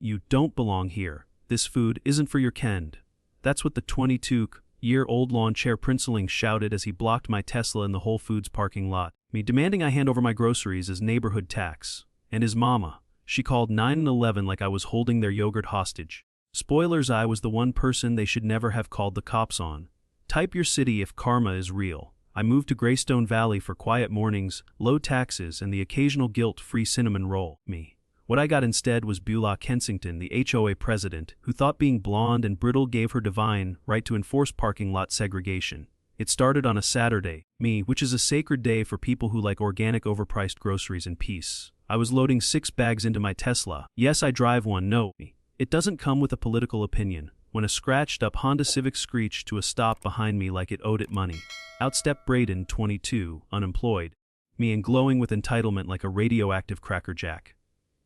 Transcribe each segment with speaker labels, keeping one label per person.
Speaker 1: You don't belong here. This food isn't for your kind. That's what the 22-year-old lawn chair princeling shouted as he blocked my Tesla in the Whole Foods parking lot, me demanding I hand over my groceries as neighborhood tax. And his mama, she called 911 like I was holding their yogurt hostage. Spoilers, I was the one person they should never have called the cops on. Type your city if karma is real. I moved to Greystone Valley for quiet mornings, low taxes, and the occasional guilt-free cinnamon roll. Me. What I got instead was Beulah Kensington, the HOA president, who thought being blonde and brittle gave her divine right to enforce parking lot segregation. It started on a Saturday, which is a sacred day for people who like organic overpriced groceries and peace. I was loading 6 bags into my Tesla. Yes, I drive one, no. It doesn't come with a political opinion. When a scratched-up Honda Civic screeched to a stop behind me like it owed it money. Out stepped Braden, 22, unemployed, and glowing with entitlement like a radioactive crackerjack.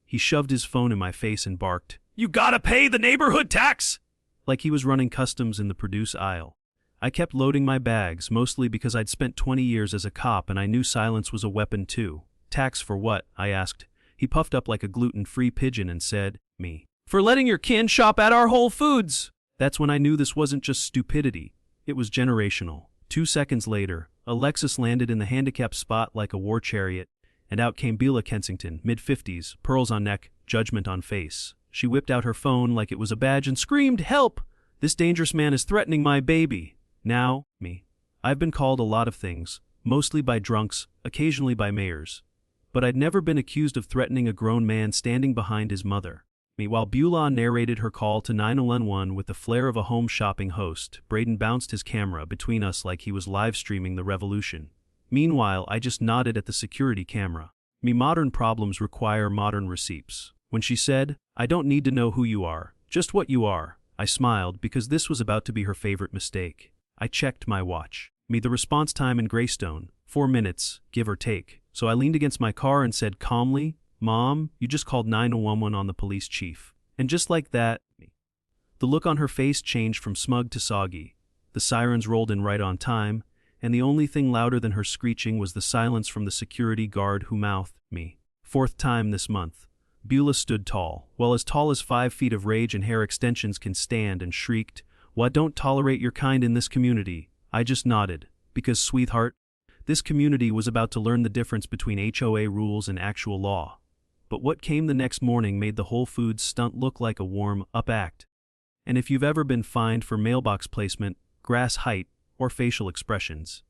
Speaker 1: He shoved his phone in my face and barked, "You gotta pay the neighborhood tax!" like he was running customs in the produce aisle. I kept loading my bags, mostly because I'd spent 20 years as a cop and I knew silence was a weapon too. Tax for what? I asked. He puffed up like a gluten-free pigeon and said, "For letting your kin shop at our Whole Foods." That's when I knew this wasn't just stupidity. It was generational. 2 seconds later, a Lexus landed in the handicapped spot like a war chariot, and out came Beulah Kensington, mid-50s, pearls on neck, judgment on face. She whipped out her phone like it was a badge and screamed, "Help! This dangerous man is threatening my baby." Now, I've been called a lot of things, mostly by drunks, occasionally by mayors. But I'd never been accused of threatening a grown man standing behind his mother. While Beulah narrated her call to 911 with the flair of a home shopping host, Braden bounced his camera between us like he was live streaming the revolution. Meanwhile, I just nodded at the security camera. Modern problems require modern receipts. When she said, "I don't need to know who you are, just what you are," I smiled because this was about to be her favorite mistake. I checked my watch. The response time in Greystone, 4 minutes, give or take. So I leaned against my car and said calmly, "Mom, you just called 911 on the police chief." And just like that, the look on her face changed from smug to soggy. The sirens rolled in right on time, and the only thing louder than her screeching was the silence from the security guard who mouthed, "Fourth time this month." Beulah stood tall, well as tall as 5 feet of rage and hair extensions can stand, and shrieked, "Why don't tolerate your kind in this community?" I just nodded, because, sweetheart, this community was about to learn the difference between HOA rules and actual law. But what came the next morning made the Whole Foods stunt look like a warm-up act. And if you've ever been fined for mailbox placement, grass height, or facial expressions,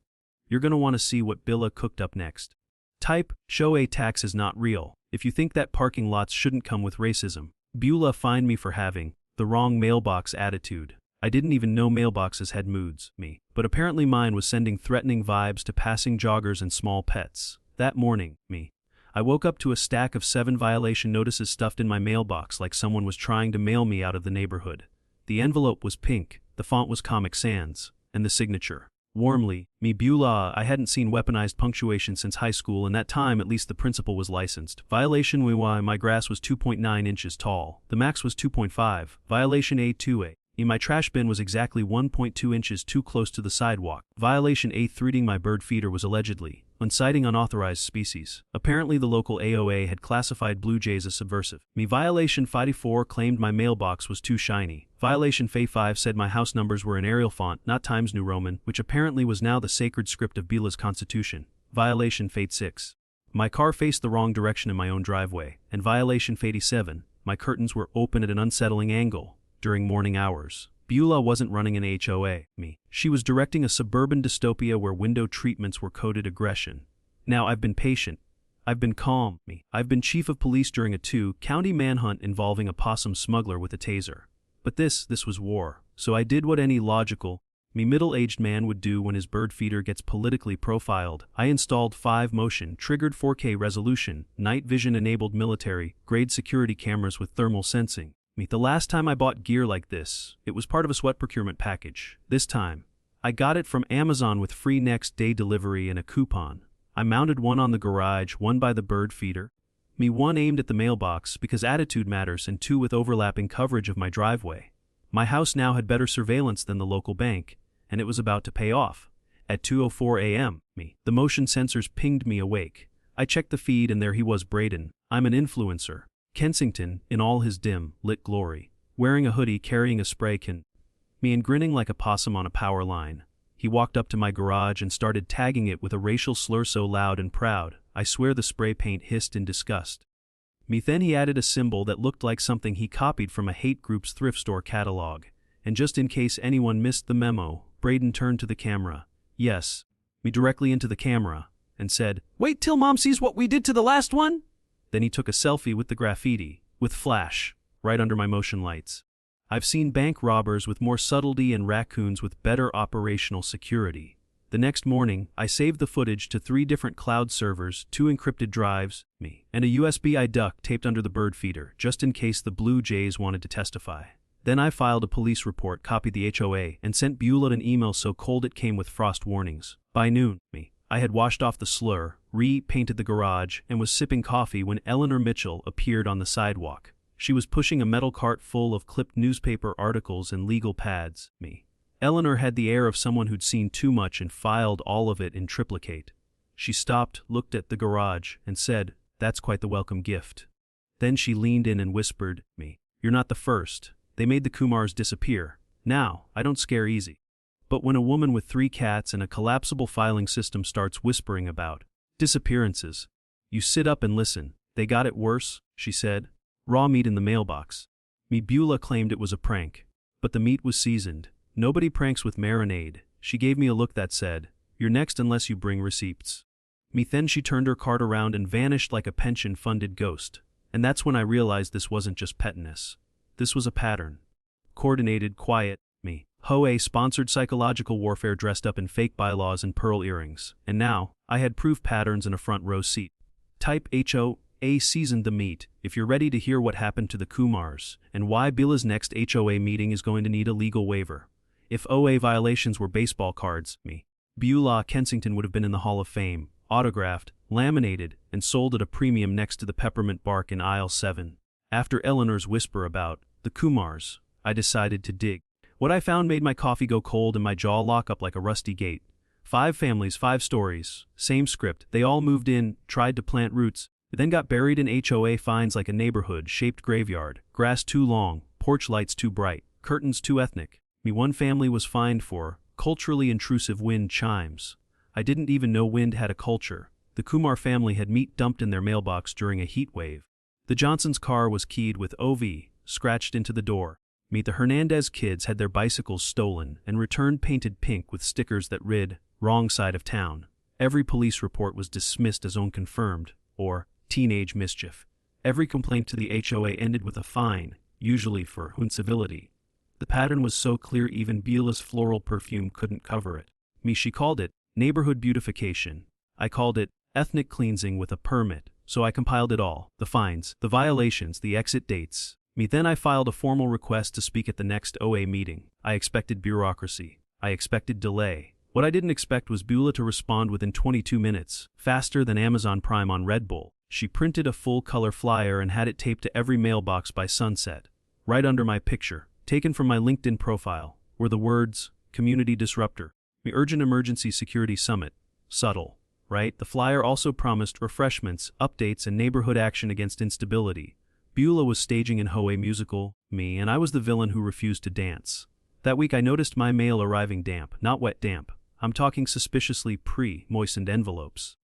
Speaker 1: you're gonna want to see what Beulah cooked up next. Type, HOA tax is not real, if you think that parking lots shouldn't come with racism. Beulah fined me for having the wrong mailbox attitude. I didn't even know mailboxes had moods, but apparently mine was sending threatening vibes to passing joggers and small pets. That morning, I woke up to a stack of 7 violation notices stuffed in my mailbox like someone was trying to mail me out of the neighborhood. The envelope was pink, the font was Comic Sans, and the signature, warmly, Beulah. I hadn't seen weaponized punctuation since high school, and that time at least the principal was licensed. Violation why my grass was 2.9 inches tall. The max was 2.5. Violation A2A. My trash bin was exactly 1.2 inches too close to the sidewalk. Violation A3. Reading my bird feeder was allegedly on citing unauthorized species. Apparently the local AOA had classified blue jays as subversive. Violation 54 claimed my mailbox was too shiny. Violation Fa5 said my house numbers were in Arial font, not Times New Roman, which apparently was now the sacred script of Beulah's constitution. Violation Fate6. My car faced the wrong direction in my own driveway. And violation Fate7. My curtains were open at an unsettling angle during morning hours. Beulah wasn't running an HOA, She was directing a suburban dystopia where window treatments were coded aggression. Now I've been patient. I've been calm, I've been chief of police during a 2-county manhunt involving a possum smuggler with a taser. But this was war. So I did what any logical, middle-aged man would do when his bird feeder gets politically profiled. I installed 5 motion-triggered 4K resolution, night vision-enabled military-grade security cameras with thermal sensing. The last time I bought gear like this, it was part of a sweat procurement package. This time, I got it from Amazon with free next-day delivery and a coupon. I mounted one on the garage, one by the bird feeder. One aimed at the mailbox because attitude matters, and 2 with overlapping coverage of my driveway. My house now had better surveillance than the local bank, and it was about to pay off. At 2:04 a.m., the motion sensors pinged me awake. I checked the feed and there he was, Braden. I'm an influencer. Kensington, in all his dim, lit glory, wearing a hoodie, carrying a spray can. Me and grinning like a possum on a power line. He walked up to my garage and started tagging it with a racial slur so loud and proud, I swear the spray paint hissed in disgust. Me then he added a symbol that looked like something he copied from a hate group's thrift store catalog. And just in case anyone missed the memo, Braden turned to the camera. Yes, me directly into the camera, and said, "Wait till Mom sees what we did to the last one?" Then he took a selfie with the graffiti, with flash, right under my motion lights. I've seen bank robbers with more subtlety and raccoons with better operational security. The next morning, I saved the footage to 3 different cloud servers, 2 encrypted drives, me, and a USB duct taped under the bird feeder, just in case the Blue Jays wanted to testify. Then I filed a police report, copied the HOA, and sent Beulah an email so cold it came with frost warnings. By noon, I had washed off the slur, re-painted the garage, and was sipping coffee when Eleanor Mitchell appeared on the sidewalk. She was pushing a metal cart full of clipped newspaper articles and legal pads. Eleanor had the air of someone who'd seen too much and filed all of it in triplicate. She stopped, looked at the garage, and said, "That's quite the welcome gift." Then she leaned in and whispered, "You're not the first. They made the Kumars disappear. Now, I don't scare easy." But when a woman with 3 cats and a collapsible filing system starts whispering about disappearances, you sit up and listen. "They got it worse," she said. "Raw meat in the mailbox." Beulah claimed it was a prank. But the meat was seasoned. Nobody pranks with marinade. She gave me a look that said, "You're next unless you bring receipts." Then she turned her cart around and vanished like a pension-funded ghost. And that's when I realized this wasn't just pettiness. This was a pattern. Coordinated, quiet, HOA-sponsored psychological warfare dressed up in fake bylaws and pearl earrings. And now, I had proof patterns in a front-row seat. Type HOA seasoned the meat if you're ready to hear what happened to the Kumars, and why Beulah's next HOA meeting is going to need a legal waiver. If OA violations were baseball cards, Beulah Kensington would have been in the Hall of Fame, autographed, laminated, and sold at a premium next to the peppermint bark in aisle 7. After Eleanor's whisper about the Kumars, I decided to dig. What I found made my coffee go cold and my jaw lock up like a rusty gate. 5 families, 5 stories, same script. They all moved in, tried to plant roots, then got buried in HOA fines like a neighborhood-shaped graveyard. Grass too long, porch lights too bright, curtains too ethnic. One family was fined for culturally intrusive wind chimes. I didn't even know wind had a culture. The Kumar family had meat dumped in their mailbox during a heat wave. The Johnsons' car was keyed with OV, scratched into the door. The Hernandez kids had their bicycles stolen and returned painted pink with stickers that read, "Wrong side of town." Every police report was dismissed as unconfirmed, or teenage mischief. Every complaint to the HOA ended with a fine, usually for incivility. The pattern was so clear even Beulah's floral perfume couldn't cover it. She called it neighborhood beautification. I called it ethnic cleansing with a permit, so I compiled it all, the fines, the violations, the exit dates. Then I filed a formal request to speak at the next OA meeting. I expected bureaucracy. I expected delay. What I didn't expect was Beulah to respond within 22 minutes, faster than Amazon Prime on Red Bull. She printed a full-color flyer and had it taped to every mailbox by sunset. Right under my picture, taken from my LinkedIn profile, were the words, "Community Disruptor, Urgent Emergency Security Summit." Subtle, right? The flyer also promised refreshments, updates, and neighborhood action against instability. Beulah was staging an HOA musical, and I was the villain who refused to dance. That week I noticed my mail arriving damp, not wet damp. I'm talking suspiciously pre-moistened envelopes.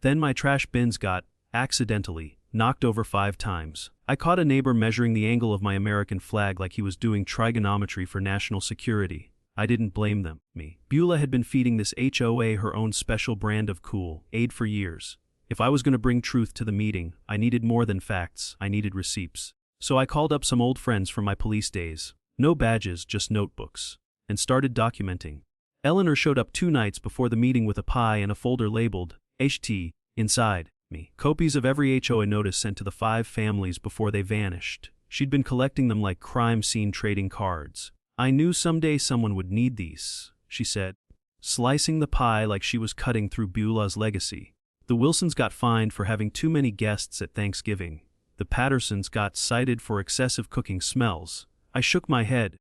Speaker 1: Then my trash bins got, accidentally, knocked over 5 times. I caught a neighbor measuring the angle of my American flag like he was doing trigonometry for national security. I didn't blame them. Beulah had been feeding this HOA her own special brand of cool aid for years. If I was going to bring truth to the meeting, I needed more than facts, I needed receipts. So I called up some old friends from my police days. No badges, just notebooks. And started documenting. Eleanor showed up 2 nights before the meeting with a pie and a folder labeled HT inside. Copies of every HOA notice sent to the 5 families before they vanished. She'd been collecting them like crime scene trading cards. "I knew someday someone would need these," she said, slicing the pie like she was cutting through Beulah's legacy. The Wilsons got fined for having too many guests at Thanksgiving. The Pattersons got cited for excessive cooking smells. I shook my head.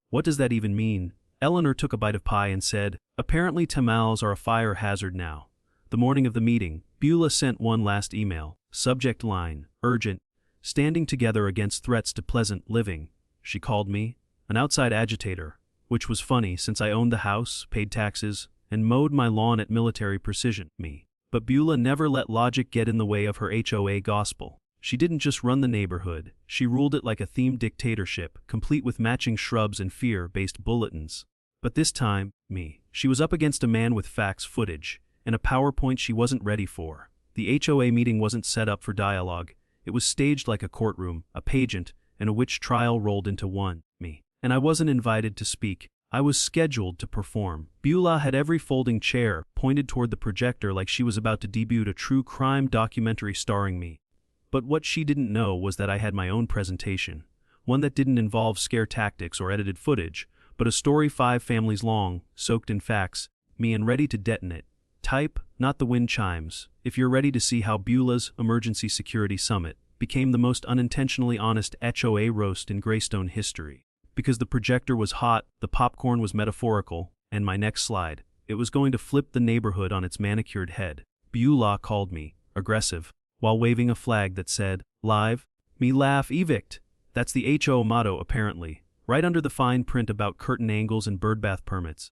Speaker 1: What does that even mean? Eleanor took a bite of pie and said, "Apparently tamales are a fire hazard now." The morning of the meeting, Beulah sent one last email. Subject line, urgent. standing together against threats to pleasant living. She called me an outside agitator, which was funny since I owned the house, paid taxes, and mowed my lawn at military precision. But Beulah never let logic get in the way of her HOA gospel. She didn't just run the neighborhood, she ruled it like a themed dictatorship, complete with matching shrubs and fear-based bulletins. But this time, she was up against a man with facts, footage, and a PowerPoint she wasn't ready for. The HOA meeting wasn't set up for dialogue. It was staged like a courtroom, a pageant, and a witch trial rolled into one. And I wasn't invited to speak. I was scheduled to perform. Beulah had every folding chair pointed toward the projector like she was about to debut a true crime documentary starring me. But what she didn't know was that I had my own presentation, one that didn't involve scare tactics or edited footage, but a story 5 families long, soaked in facts, and ready to detonate. Type, not the wind chimes, if you're ready to see how Beulah's Emergency Security Summit became the most unintentionally honest HOA roast in Greystone history. Because the projector was hot, the popcorn was metaphorical, and my next slide, it was going to flip the neighborhood on its manicured head. Beulah called me aggressive, while waving a flag that said, "Live, me laugh, evict." That's the HO motto apparently, right under the fine print about curtain angles and birdbath permits.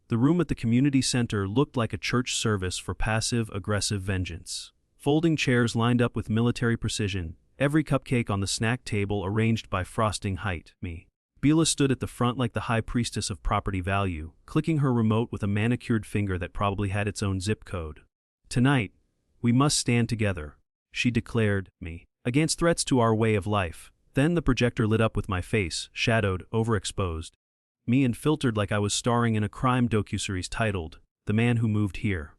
Speaker 1: The room at the community center looked like a church service for passive-aggressive vengeance. Folding chairs lined up with military precision, every cupcake on the snack table arranged by frosting height. Beulah stood at the front like the high priestess of property value, clicking her remote with a manicured finger that probably had its own zip code. "Tonight, we must stand together," she declared, against threats to our way of life. Then the projector lit up with my face, shadowed, overexposed, and filtered like I was starring in a crime docuseries titled, "The Man Who Moved Here."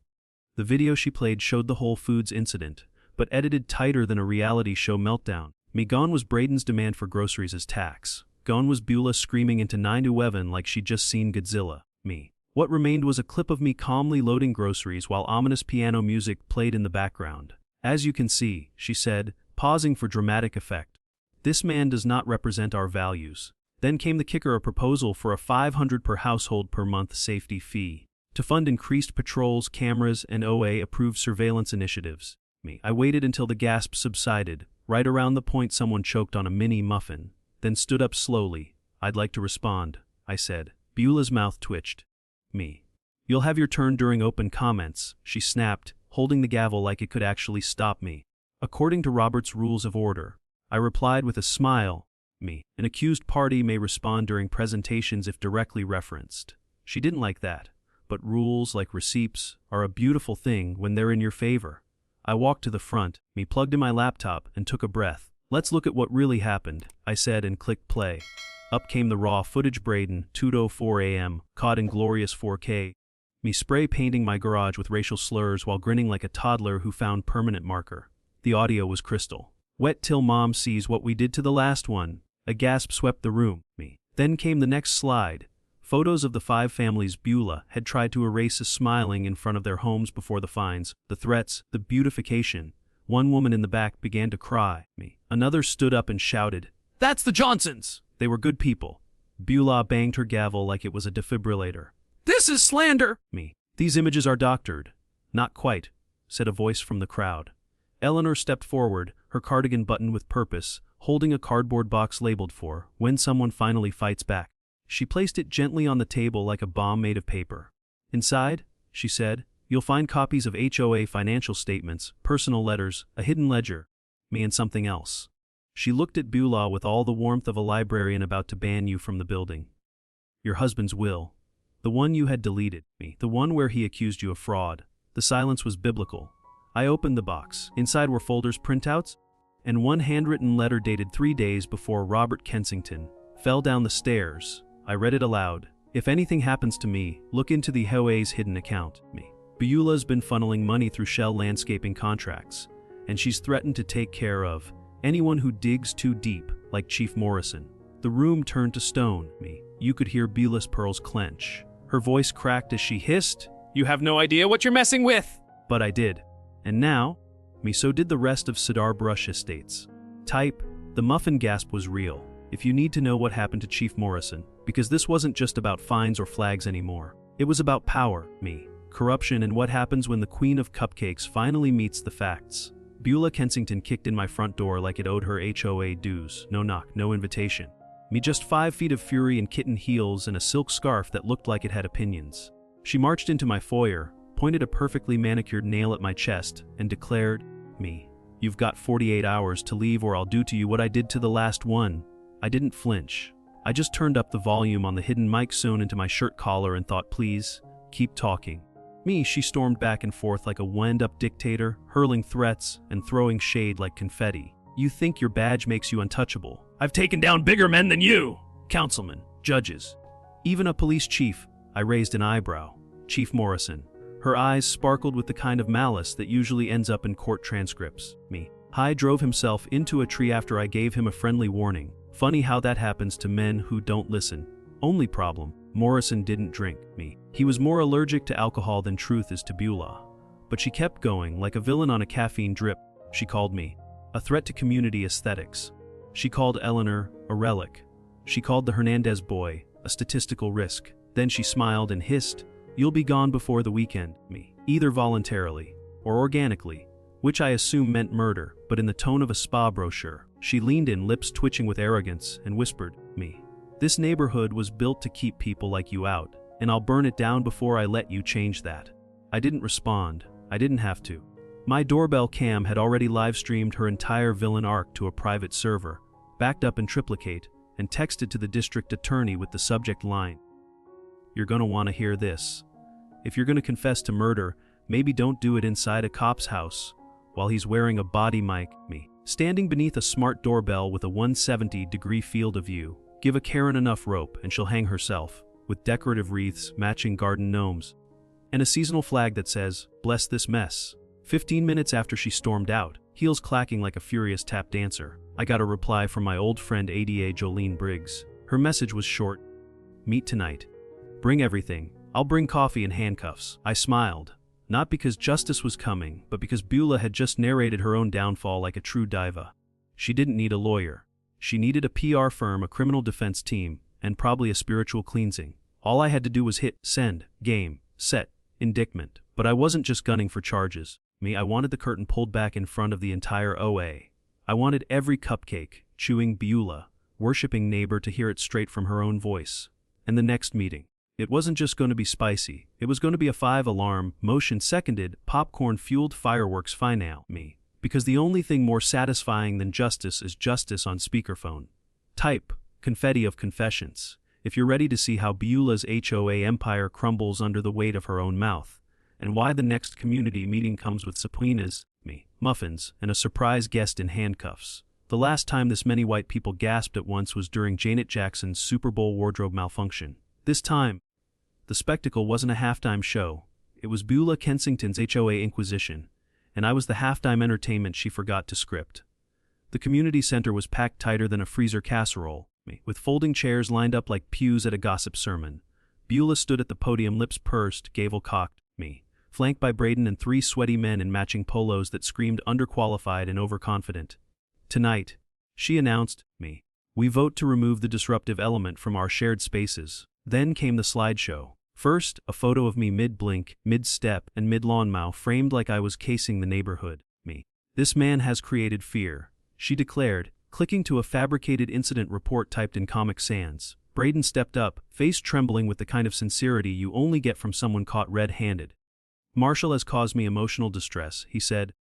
Speaker 1: The video she played showed the Whole Foods incident, but edited tighter than a reality show meltdown. Gone was Braden's demand for groceries as tax. Gone was Beulah screaming into 9/11 like she'd just seen Godzilla. What remained was a clip of me calmly loading groceries while ominous piano music played in the background. "As you can see," she said, pausing for dramatic effect, "this man does not represent our values." Then came the kicker, a proposal for a $500 per household per month safety fee to fund increased patrols, cameras, and OA-approved surveillance initiatives. I waited until the gasps subsided, right around the point someone choked on a mini muffin, then stood up slowly. "I'd like to respond," I said. Beulah's mouth twitched. "You'll have your turn during open comments," she snapped, holding the gavel like it could actually stop me. "According to Robert's Rules of Order," I replied with a smile. "An accused party may respond during presentations if directly referenced." She didn't like that. But rules, like receipts, are a beautiful thing when they're in your favor. I walked to the front, plugged in my laptop, and took a breath. "Let's look at what really happened," I said and clicked play. Up came the raw footage. Braden, 2:04 a.m., caught in glorious 4K. Me spray painting my garage with racial slurs while grinning like a toddler who found permanent marker. The audio was crystal. "Wet till mom sees what we did to the last one." A gasp swept the room. Then came the next slide. Photos of the 5 families Beulah had tried to erase as smiling in front of their homes before the fines, the threats, the beautification. One woman in the back began to cry. Another stood up and shouted, "That's the Johnsons!" They were good people. Beulah banged her gavel like it was a defibrillator. "This is slander!" "These images are doctored." "Not quite," said a voice from the crowd. Eleanor stepped forward, her cardigan buttoned with purpose, holding a cardboard box labeled for, "When Someone Finally Fights Back." She placed it gently on the table like a bomb made of paper. "Inside," she said, "you'll find copies of HOA financial statements, personal letters, a hidden ledger, and something else." She looked at Beulah with all the warmth of a librarian about to ban you from the building. "Your husband's will. The one you had deleted, the one where he accused you of fraud." The silence was biblical. I opened the box. Inside were folders, printouts, and one handwritten letter dated 3 days before Robert Kensington fell down the stairs. I read it aloud. "If anything happens to me, look into the HOA's hidden account. Beulah's been funneling money through Shell landscaping contracts, and she's threatened to take care of anyone who digs too deep, like Chief Morrison." The room turned to stone. You could hear Beulah's pearls clench. Her voice cracked as she hissed, "You have no idea what you're messing with!" But I did. And now, so did the rest of Cedar Brush Estates. Type, the muffin gasp was real. If you need to know what happened to Chief Morrison, because this wasn't just about fines or flags anymore. It was about power, corruption, and what happens when the Queen of Cupcakes finally meets the facts. Beulah Kensington kicked in my front door like it owed her HOA dues. No knock, no invitation. Me just 5 feet of fury in kitten heels and a silk scarf that looked like it had opinions. She marched into my foyer, pointed a perfectly manicured nail at my chest, and declared, "Me, you've got 48 hours to leave or I'll do to you what I did to the last one." I didn't flinch. I just turned up the volume on the hidden mic sewn into my shirt collar and thought, please, keep talking. Me, she stormed back and forth like a wind-up dictator, hurling threats and throwing shade like confetti. "You think your badge makes you untouchable? I've taken down bigger men than you! Councilmen, judges, even a police chief." I raised an eyebrow. Chief Morrison. Her eyes sparkled with the kind of malice that usually ends up in court transcripts. Me. High drove himself into a tree after I gave him a friendly warning. Funny how that happens to men who don't listen. Only problem, Morrison didn't drink. Me. He was more allergic to alcohol than truth is to Beulah. But she kept going, like a villain on a caffeine drip. She called me a threat to community aesthetics. She called Eleanor a relic. She called the Hernandez boy a statistical risk. Then she smiled and hissed, "You'll be gone before the weekend." Me. Either voluntarily or organically, which I assume meant murder, but in the tone of a spa brochure. She leaned in, lips twitching with arrogance, and whispered, "Me. This neighborhood was built to keep people like you out, and I'll burn it down before I let you change that." I didn't respond. I didn't have to. My doorbell cam had already live-streamed her entire villain arc to a private server, backed up in triplicate, and texted to the district attorney with the subject line, "You're gonna wanna hear this. If you're gonna confess to murder, maybe don't do it inside a cop's house while he's wearing a body mic." Me. Standing beneath a smart doorbell with a 170-degree field of view, give a Karen enough rope and she'll hang herself, with decorative wreaths matching garden gnomes, and a seasonal flag that says, "Bless this mess." 15 minutes after she stormed out, heels clacking like a furious tap dancer, I got a reply from my old friend ADA Jolene Briggs. Her message was short. "Meet tonight. Bring everything. I'll bring coffee and handcuffs." I smiled. Not because justice was coming, but because Beulah had just narrated her own downfall like a true diva. She didn't need a lawyer. She needed a PR firm, a criminal defense team, and probably a spiritual cleansing. All I had to do was hit send, game, set, indictment. But I wasn't just gunning for charges. Me, I wanted the curtain pulled back in front of the entire OA. I wanted every cupcake, chewing Beulah, worshipping neighbor to hear it straight from her own voice. And the next meeting. It wasn't just going to be spicy. It was going to be a 5-alarm, motion-seconded, popcorn-fueled fireworks finale. Me. Because the only thing more satisfying than justice is justice on speakerphone. Type, confetti of confessions, if you're ready to see how Beulah's HOA empire crumbles under the weight of her own mouth, and why the next community meeting comes with subpoenas, me, muffins, and a surprise guest in handcuffs. The last time this many white people gasped at once was during Janet Jackson's Super Bowl wardrobe malfunction. This time, the spectacle wasn't a halftime show. It was Beulah Kensington's HOA Inquisition, and I was the halftime entertainment she forgot to script. The community center was packed tighter than a freezer casserole, with folding chairs lined up like pews at a gossip sermon. Beulah stood at the podium, lips pursed, gavel cocked, me, flanked by Braden and 3 sweaty men in matching polos that screamed underqualified and overconfident. "Tonight," she announced, me, "we vote to remove the disruptive element from our shared spaces." Then came the slideshow. First, a photo of me mid-blink, mid-step, and mid-lawnmow framed like I was casing the neighborhood. Me. "This man has created fear," she declared, clicking to a fabricated incident report typed in Comic Sans. Braden stepped up, face trembling with the kind of sincerity you only get from someone caught red-handed. "Marshall has caused me emotional distress," he said,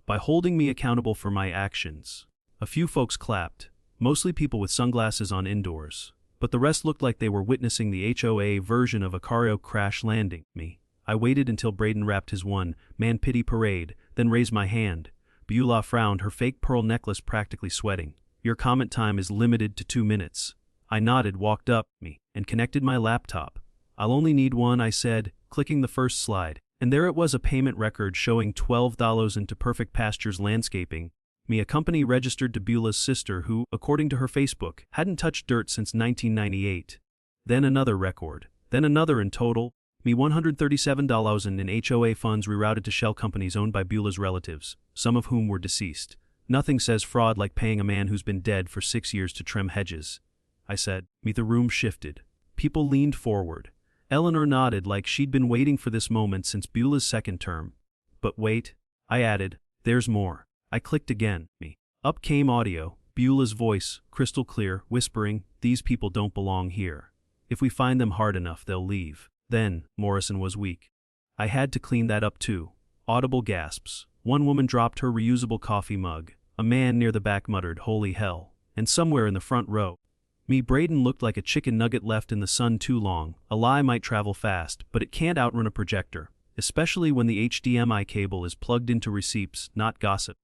Speaker 1: "by holding me accountable for my actions." A few folks clapped, mostly people with sunglasses on indoors. But the rest looked like they were witnessing the HOA version of a choreo crash landing. Me. I waited until Braden wrapped his one-man pity parade, then raised my hand. Beulah frowned, her fake pearl necklace practically sweating. "Your comment time is limited to 2 minutes. I nodded, walked up, me, and connected my laptop. "I'll only need one," I said, clicking the first slide. And there it was, a payment record showing $12 into Perfect Pastures Landscaping. Me, a company registered to Beulah's sister who, according to her Facebook, hadn't touched dirt since 1998. Then another record. Then another. In total, me $137 in HOA funds rerouted to shell companies owned by Beulah's relatives, some of whom were deceased. Nothing says fraud like paying a man who's been dead for 6 years to trim hedges. I said. Me, the room shifted. People leaned forward. Eleanor nodded like she'd been waiting for this moment since Beulah's second term. "But wait," I added, "there's more." I clicked again. Up came audio, Beulah's voice, crystal clear, whispering, "These people don't belong here. If we find them hard enough, they'll leave." Then, Morrison was weak. I had to clean that up too. Audible gasps. One woman dropped her reusable coffee mug. A man near the back muttered, "Holy hell." And somewhere in the front row, Braden looked like a chicken nugget left in the sun too long. A lie might travel fast, but it can't outrun a projector, especially when the HDMI cable is plugged into receipts, not gossip.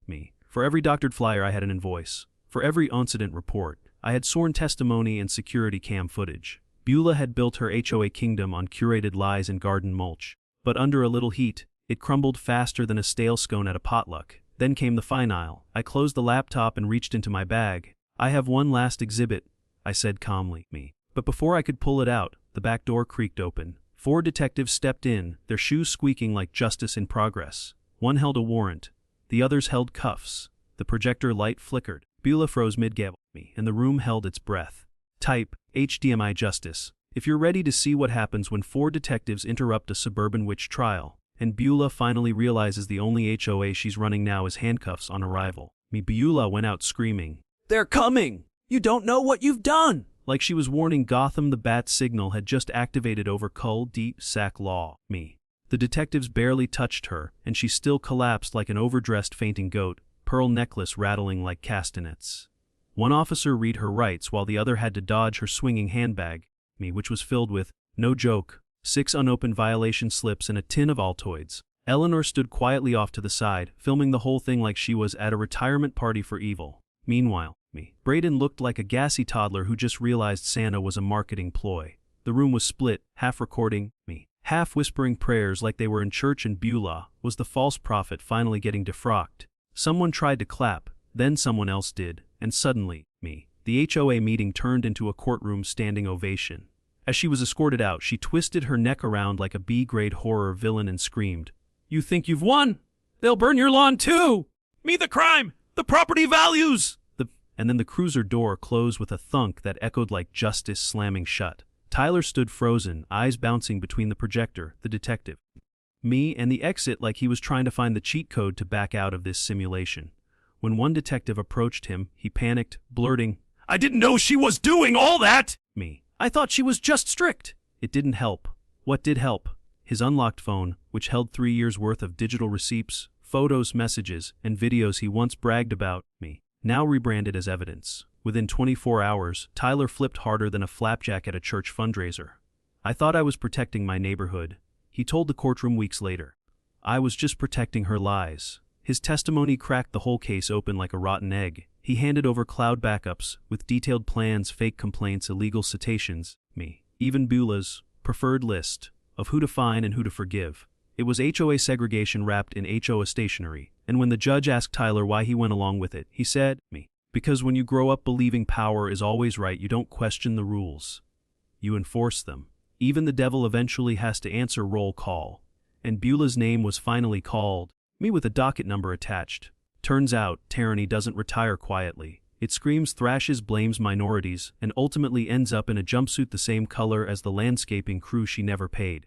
Speaker 1: For every doctored flyer I had an invoice. For every incident report, I had sworn testimony and security cam footage. Beulah had built her HOA kingdom on curated lies and garden mulch. But under a little heat, it crumbled faster than a stale scone at a potluck. Then came the finale. I closed the laptop and reached into my bag. "I have one last exhibit," I said calmly. But before I could pull it out, the back door creaked open. 4 detectives stepped in, their shoes squeaking like justice in progress. One held a warrant. The others held cuffs. The projector light flickered. Beulah froze mid-gabble, and the room held its breath. Type, HDMI justice. If you're ready to see what happens when 4 detectives interrupt a suburban witch trial, and Beulah finally realizes the only HOA she's running now is handcuffs on arrival. Beulah went out screaming, "They're coming! You don't know what you've done!" Like she was warning Gotham the bat signal had just activated over Cul de Sac law. The detectives barely touched her, and she still collapsed like an overdressed fainting goat, pearl necklace rattling like castanets. One officer read her rights while the other had to dodge her swinging handbag, which was filled with, no joke, 6 unopened violation slips and a tin of Altoids. Eleanor stood quietly off to the side, filming the whole thing like she was at a retirement party for evil. Meanwhile, Braden looked like a gassy toddler who just realized Santa was a marketing ploy. The room was split, half recording, half whispering prayers like they were in church, and Beulah was the false prophet finally getting defrocked. Someone tried to clap, then someone else did, and suddenly, the HOA meeting turned into a courtroom standing ovation. As she was escorted out, she twisted her neck around like a B-grade horror villain and screamed, "You think you've won? They'll burn your lawn too! Me the crime! The property values!" And then the cruiser door closed with a thunk that echoed like justice slamming shut. Tyler stood frozen, eyes bouncing between the projector, the detective, and the exit like he was trying to find the cheat code to back out of this simulation. When one detective approached him, he panicked, blurting, "I didn't know she was doing all that!" "I thought she was just strict." It didn't help. What did help? His unlocked phone, which held 3 years' worth of digital receipts, photos, messages, and videos he once bragged about, now rebranded as evidence. Within 24 hours, Tyler flipped harder than a flapjack at a church fundraiser. "I thought I was protecting my neighborhood," he told the courtroom weeks later. "I was just protecting her lies." His testimony cracked the whole case open like a rotten egg. He handed over cloud backups, with detailed plans, fake complaints, illegal citations, even Beulah's preferred list of who to fine and who to forgive. It was HOA segregation wrapped in HOA stationery, and when the judge asked Tyler why he went along with it, he said, "Because when you grow up believing power is always right, you don't question the rules. You enforce them. Even the devil eventually has to answer roll call." And Beulah's name was finally called, with a docket number attached. Turns out, tyranny doesn't retire quietly. It screams, thrashes, blames minorities, and ultimately ends up in a jumpsuit the same color as the landscaping crew she never paid.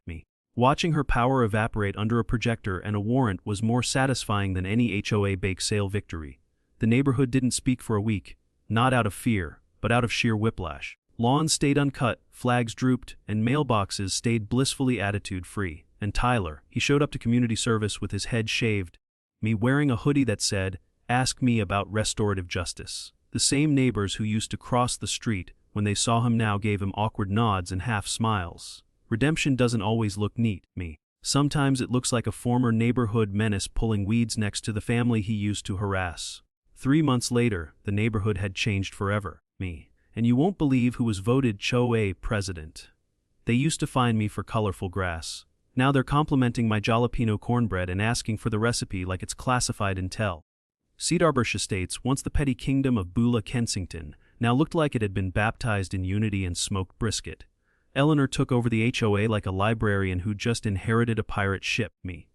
Speaker 1: Watching her power evaporate under a projector and a warrant was more satisfying than any HOA bake sale victory. The neighborhood didn't speak for a week, not out of fear, but out of sheer whiplash. Lawns stayed uncut, flags drooped, and mailboxes stayed blissfully attitude-free. And Tyler, he showed up to community service with his head shaved, wearing a hoodie that said, "Ask me about restorative justice." The same neighbors who used to cross the street when they saw him now gave him awkward nods and half smiles. Redemption doesn't always look neat, Sometimes it looks like a former neighborhood menace pulling weeds next to the family he used to harass. 3 months later, the neighborhood had changed forever, And you won't believe who was voted HOA president. They used to fine me for colorful grass. Now they're complimenting my jalapeno cornbread and asking for the recipe like it's classified intel. Cedarbush Estates, once the petty kingdom of Beulah Kensington, now looked like it had been baptized in unity and smoked brisket. Eleanor took over the HOA like a librarian who just inherited a pirate ship.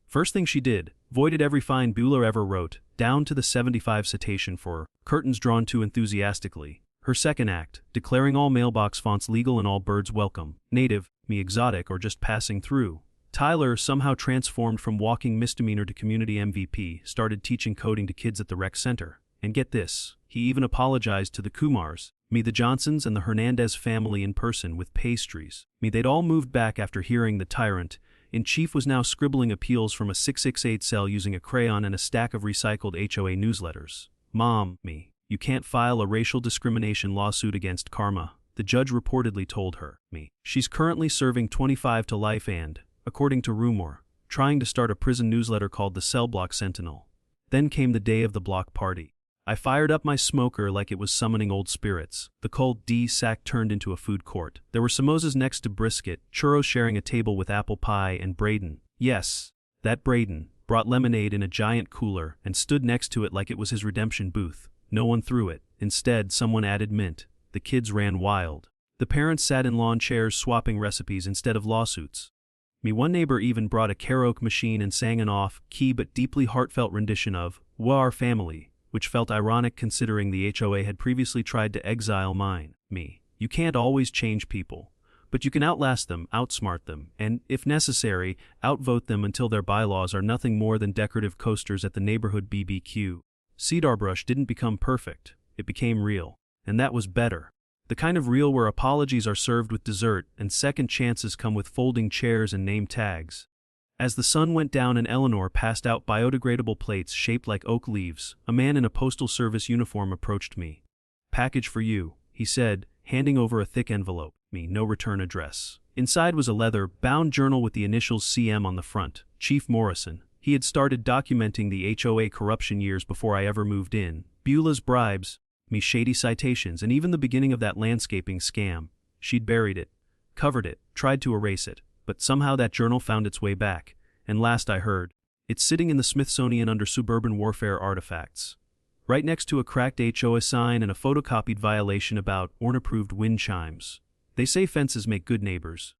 Speaker 1: First thing she did, voided every fine Beulah ever wrote, down to the 75 citation for curtains drawn too enthusiastically. Her second act, declaring all mailbox fonts legal and all birds welcome, native, exotic, or just passing through, Tyler, somehow transformed from walking misdemeanor to community MVP, started teaching coding to kids at the rec center. And get this, he even apologized to the Kumars, the Johnsons and the Hernandez family in person with pastries. They'd all moved back after hearing the tyrant in chief was now scribbling appeals from a 668 cell using a crayon and a stack of recycled HOA newsletters. Mom, you can't file a racial discrimination lawsuit against Karma, the judge reportedly told her. She's currently serving 25 to life and, according to rumor, trying to start a prison newsletter called the Cell Block Sentinel. Then came the day of the block party. I fired up my smoker like it was summoning old spirits. The cold D-sack turned into a food court. There were samosas next to brisket, churros sharing a table with apple pie, and Braden. Yes, that Braden brought lemonade in a giant cooler and stood next to it like it was his redemption booth. No one threw it. Instead, someone added mint. The kids ran wild. The parents sat in lawn chairs swapping recipes instead of lawsuits. One neighbor even brought a karaoke machine and sang an off-key but deeply heartfelt rendition of "Wa Our Family," which felt ironic considering the HOA had previously tried to exile mine. You can't always change people, but you can outlast them, outsmart them, and, if necessary, outvote them until their bylaws are nothing more than decorative coasters at the neighborhood BBQ. Cedarbrush didn't become perfect, it became real. And that was better. The kind of real where apologies are served with dessert and second chances come with folding chairs and name tags. As the sun went down and Eleanor passed out biodegradable plates shaped like oak leaves, a man in a postal service uniform approached me. "Package for you," he said, handing over a thick envelope. No return address. Inside was a leather-bound journal with the initials CM on the front. Chief Morrison. He had started documenting the HOA corruption years before I ever moved in. Beulah's bribes, shady citations, and even the beginning of that landscaping scam. She'd buried it, covered it, tried to erase it. But somehow that journal found its way back, and last I heard, it's sitting in the Smithsonian under suburban warfare artifacts. Right next to a cracked HOA sign and a photocopied violation about unapproved wind chimes. They say fences make good neighbors,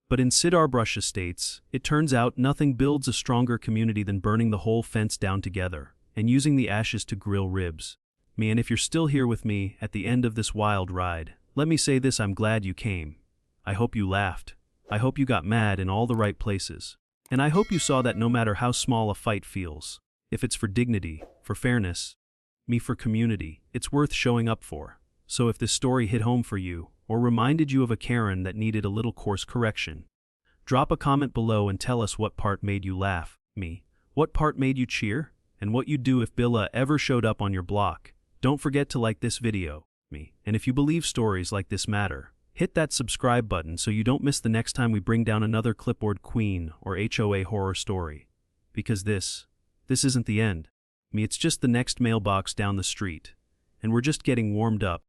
Speaker 1: But in Cedarbrush Estates, it turns out nothing builds a stronger community than burning the whole fence down together, and using the ashes to grill ribs. And if you're still here with me at the end of this wild ride, let me say this: I'm glad you came. I hope you laughed. I hope you got mad in all the right places. And I hope you saw that no matter how small a fight feels, if it's for dignity, for fairness, for community, it's worth showing up for. So if this story hit home for you, or reminded you of a Karen that needed a little course correction, drop a comment below and tell us what part made you laugh, what part made you cheer, and what you'd do if Billa ever showed up on your block. Don't forget to like this video, and if you believe stories like this matter, hit that subscribe button so you don't miss the next time we bring down another clipboard queen or HOA horror story. Because this isn't the end. It's just the next mailbox down the street. And we're just getting warmed up.